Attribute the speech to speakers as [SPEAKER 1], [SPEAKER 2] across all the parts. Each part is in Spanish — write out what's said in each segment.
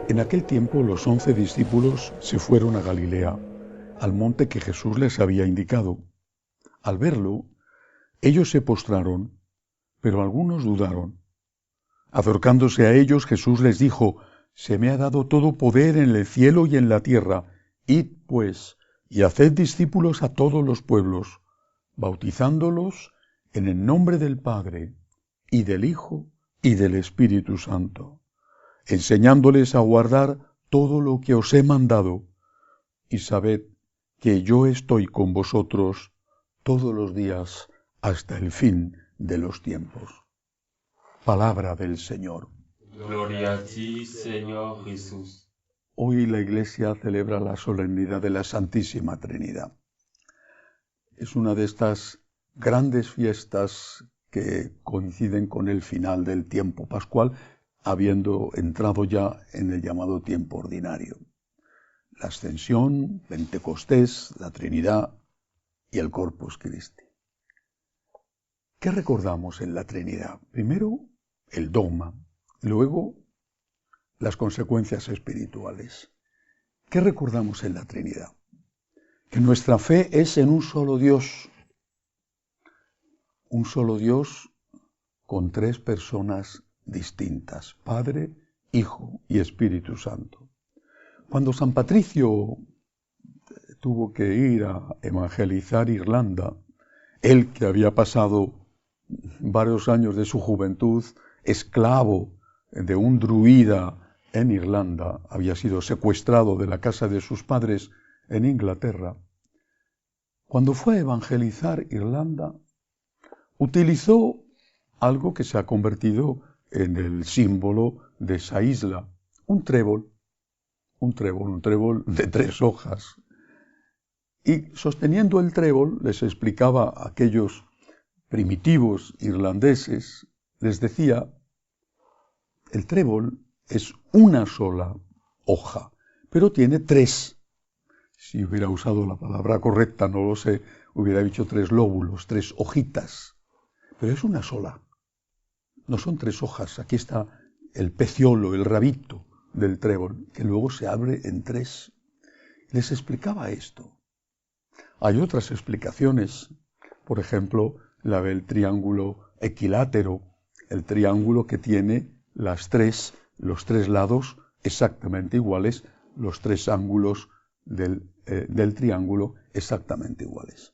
[SPEAKER 1] En aquel tiempo los 11 discípulos se fueron a Galilea, al monte que Jesús les había indicado. Al verlo, ellos se postraron, pero algunos dudaron. Acercándose a ellos, Jesús les dijo: «Se me ha dado todo poder en el cielo y en la tierra. Id, pues, y haced discípulos a todos los pueblos, bautizándolos en el nombre del Padre, y del Hijo, y del Espíritu Santo, enseñándoles a guardar todo lo que os he mandado, y sabed que yo estoy con vosotros todos los días hasta el fin de los tiempos». Palabra del Señor.
[SPEAKER 2] Gloria a ti, Señor Jesús.
[SPEAKER 1] Hoy la Iglesia celebra la solemnidad de la Santísima Trinidad. Es una de estas grandes fiestas que coinciden con el final del tiempo pascual, habiendo entrado ya en el llamado tiempo ordinario. La Ascensión, Pentecostés, la Trinidad y el Corpus Christi. ¿Qué recordamos en la Trinidad? Primero, el dogma, luego las consecuencias espirituales. ¿Qué recordamos en la Trinidad? Que nuestra fe es en un solo Dios con tres personas distintas: Padre, Hijo y Espíritu Santo. Cuando San Patricio tuvo que ir a evangelizar Irlanda, él que había pasado varios años de su juventud esclavo de un druida en Irlanda, había sido secuestrado de la casa de sus padres en Inglaterra. Cuando fue a evangelizar Irlanda, utilizó algo que se ha convertido en el símbolo de esa isla, un trébol de 3 hojas. Y sosteniendo el trébol, les explicaba a aquellos primitivos irlandeses, les decía: el trébol es una sola hoja, pero tiene 3. Si hubiera usado la palabra correcta, no lo sé, hubiera dicho 3 lóbulos, 3 hojitas, pero es una sola. No son 3 hojas, aquí está el peciolo, el rabito del trébol, que luego se abre en 3. Les explicaba esto. Hay otras explicaciones, por ejemplo, la del triángulo equilátero, el triángulo que tiene los 3 lados exactamente iguales, los 3 ángulos del triángulo exactamente iguales.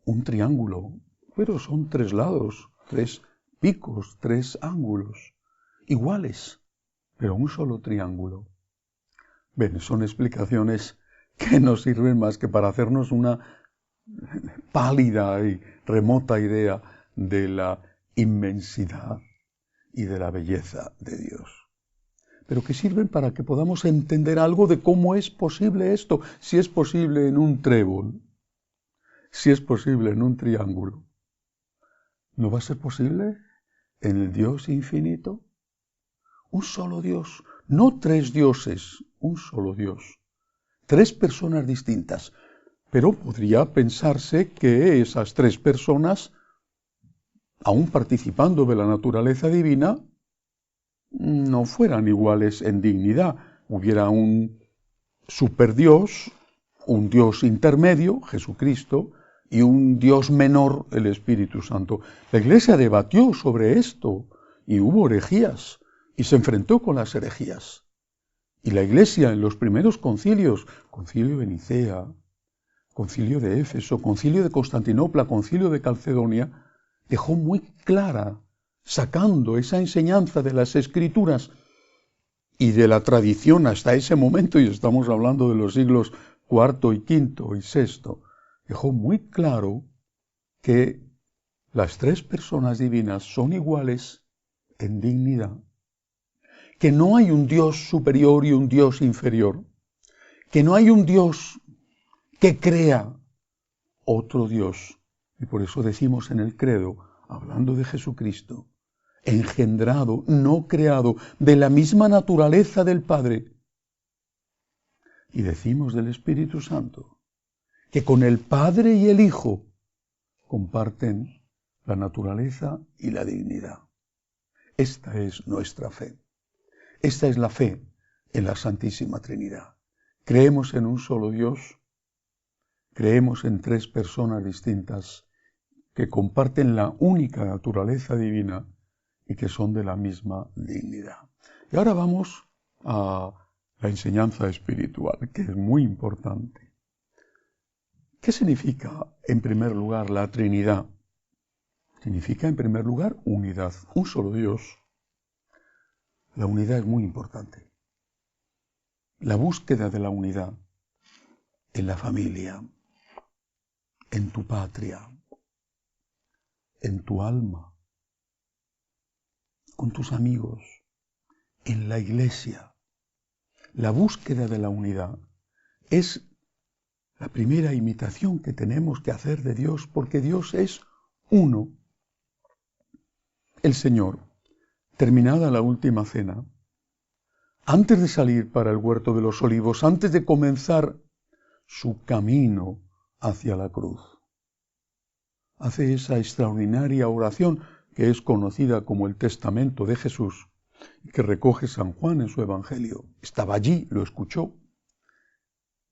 [SPEAKER 1] Un triángulo, pero son 3 lados, 3 picos, 3 ángulos iguales, pero un solo triángulo. Ven, son explicaciones que no sirven más que para hacernos una pálida y remota idea de la inmensidad y de la belleza de Dios, pero que sirven para que podamos entender algo de cómo es posible esto, si es posible en un trébol, si es posible en un triángulo. ¿No va a ser posible en el Dios infinito? Un solo Dios, no 3 dioses, un solo Dios, 3 personas distintas. Pero podría pensarse que esas 3 personas, aun participando de la naturaleza divina, no fueran iguales en dignidad. Hubiera un superdios, un Dios intermedio, Jesucristo, y un Dios menor, el Espíritu Santo. La Iglesia debatió sobre esto y hubo herejías y se enfrentó con las herejías. Y la Iglesia en los primeros concilios, concilio de Nicea, concilio de Éfeso, concilio de Constantinopla, concilio de Calcedonia, dejó muy clara, sacando esa enseñanza de las Escrituras y de la tradición hasta ese momento, y estamos hablando de los siglos IV y V y VI, dejó muy claro que las 3 personas divinas son iguales en dignidad, que no hay un Dios superior y un Dios inferior, que no hay un Dios que crea otro Dios. Y por eso decimos en el credo, hablando de Jesucristo, engendrado, no creado, de la misma naturaleza del Padre, Y decimos del Espíritu Santo que con el Padre y el Hijo comparten la naturaleza y la dignidad. Esta es nuestra fe. Esta es la fe en la Santísima Trinidad. Creemos en un solo Dios, creemos en tres personas distintas que comparten la única naturaleza divina y que son de la misma dignidad. Y ahora vamos a la enseñanza espiritual, que es muy importante. ¿Qué significa, en primer lugar, la Trinidad? Significa, en primer lugar, unidad, un solo Dios. La unidad es muy importante. La búsqueda de la unidad en la familia, en tu patria, en tu alma, con tus amigos, en la iglesia. La búsqueda de la unidad es la primera imitación que tenemos que hacer de Dios, porque Dios es uno. El Señor, terminada la última cena, antes de salir para el huerto de los olivos, antes de comenzar su camino hacia la cruz, hace esa extraordinaria oración que es conocida como el Testamento de Jesús, que recoge San Juan en su Evangelio. Estaba allí, lo escuchó.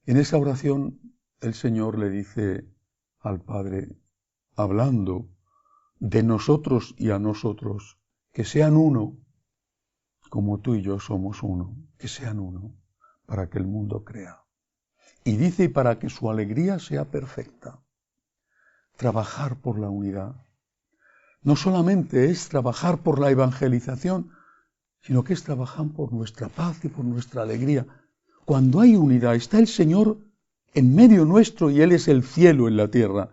[SPEAKER 1] En esa oración el Señor le dice al Padre, hablando de nosotros y a nosotros, que sean uno, como tú y yo somos uno, que sean uno, para que el mundo crea. Y dice, para que su alegría sea perfecta. Trabajar por la unidad. No solamente es trabajar por la evangelización, sino que es trabajar por nuestra paz y por nuestra alegría. Cuando hay unidad, está el Señor en medio nuestro y Él es el cielo en la tierra.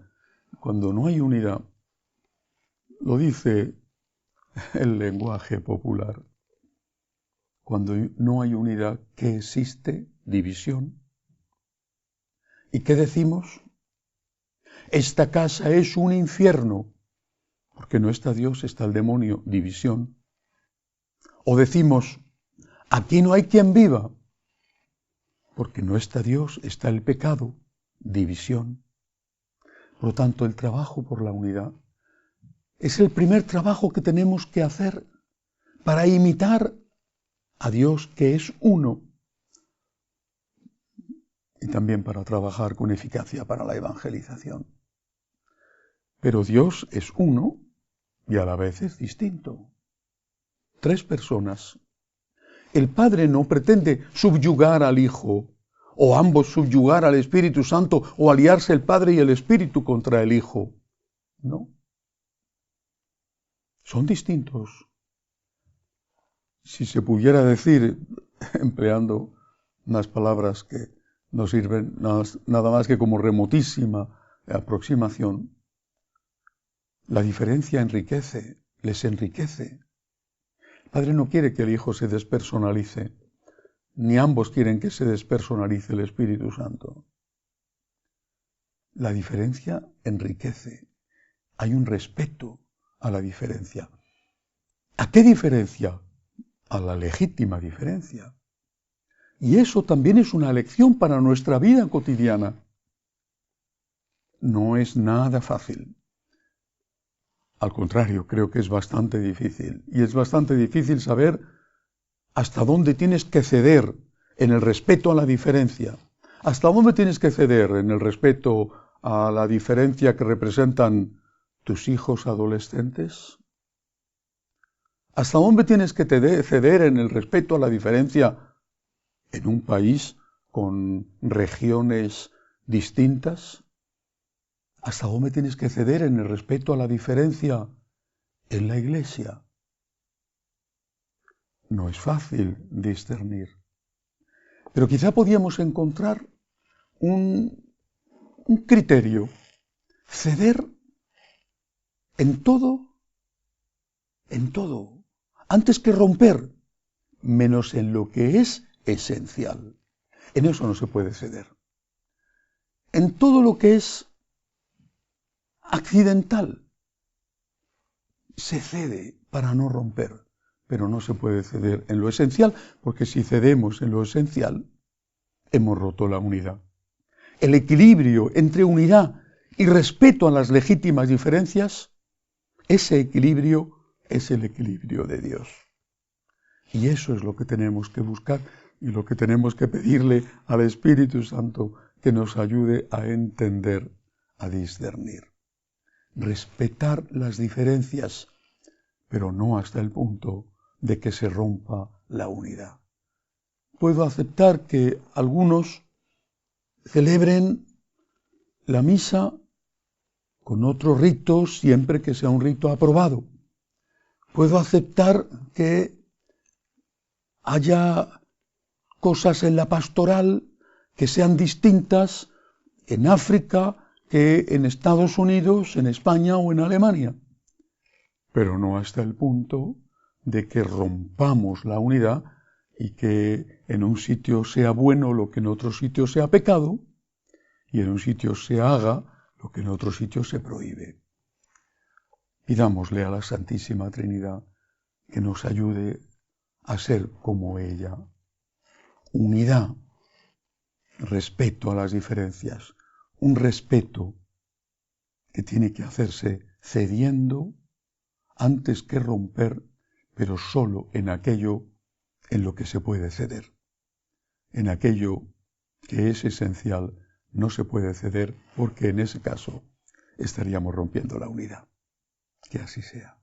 [SPEAKER 1] Cuando no hay unidad, lo dice el lenguaje popular. Cuando no hay unidad, ¿qué existe? División. ¿Y qué decimos? Esta casa es un infierno, porque no está Dios, está el demonio, división. O decimos, aquí no hay quien viva, porque no está Dios, está el pecado, división. Por lo tanto, el trabajo por la unidad es el primer trabajo que tenemos que hacer para imitar a Dios, que es uno, y también para trabajar con eficacia para la evangelización. Pero Dios es uno y a la vez es distinto. Tres personas. El Padre no pretende subyugar al Hijo, o ambos subyugar al Espíritu Santo, o aliarse el Padre y el Espíritu contra el Hijo. No. Son distintos. Si se pudiera decir, empleando unas palabras que no sirven nada más que como remotísima aproximación, la diferencia enriquece, les enriquece. El Padre no quiere que el Hijo se despersonalice, ni ambos quieren que se despersonalice el Espíritu Santo. La diferencia enriquece. Hay un respeto a la diferencia. ¿A qué diferencia? A la legítima diferencia. Y eso también es una lección para nuestra vida cotidiana. No es nada fácil. Al contrario, creo que es bastante difícil. Y es bastante difícil saber hasta dónde tienes que ceder en el respeto a la diferencia. Hasta dónde tienes que ceder en el respeto a la diferencia que representan tus hijos adolescentes. ¿Hasta dónde tienes que ceder en el respeto a la diferencia en un país con regiones distintas? ¿Hasta dónde tienes que ceder en el respeto a la diferencia en la iglesia? No es fácil discernir. Pero quizá podíamos encontrar un criterio. Ceder en todo, antes que romper, menos en lo que es esencial. En eso no se puede ceder. En todo lo que es accidental se cede para no romper, pero no se puede ceder en lo esencial, porque si cedemos en lo esencial, hemos roto la unidad. El equilibrio entre unidad y respeto a las legítimas diferencias, ese equilibrio es el equilibrio de Dios. Y eso es lo que tenemos que buscar y lo que tenemos que pedirle al Espíritu Santo que nos ayude a entender, a discernir. Respetar las diferencias, pero no hasta el punto de que se rompa la unidad. Puedo aceptar que algunos celebren la misa con otro rito siempre que sea un rito aprobado. Puedo aceptar que haya cosas en la pastoral que sean distintas en África que en Estados Unidos, en España o en Alemania. Pero no hasta el punto de que rompamos la unidad y que en un sitio sea bueno lo que en otro sitio sea pecado y en un sitio se haga lo que en otro sitio se prohíbe. Pidámosle a la Santísima Trinidad que nos ayude a ser como ella. Unidad, respeto a las diferencias, un respeto que tiene que hacerse cediendo antes que romper, pero solo en aquello en lo que se puede ceder. En aquello que es esencial no se puede ceder porque en ese caso estaríamos rompiendo la unidad. Que así sea.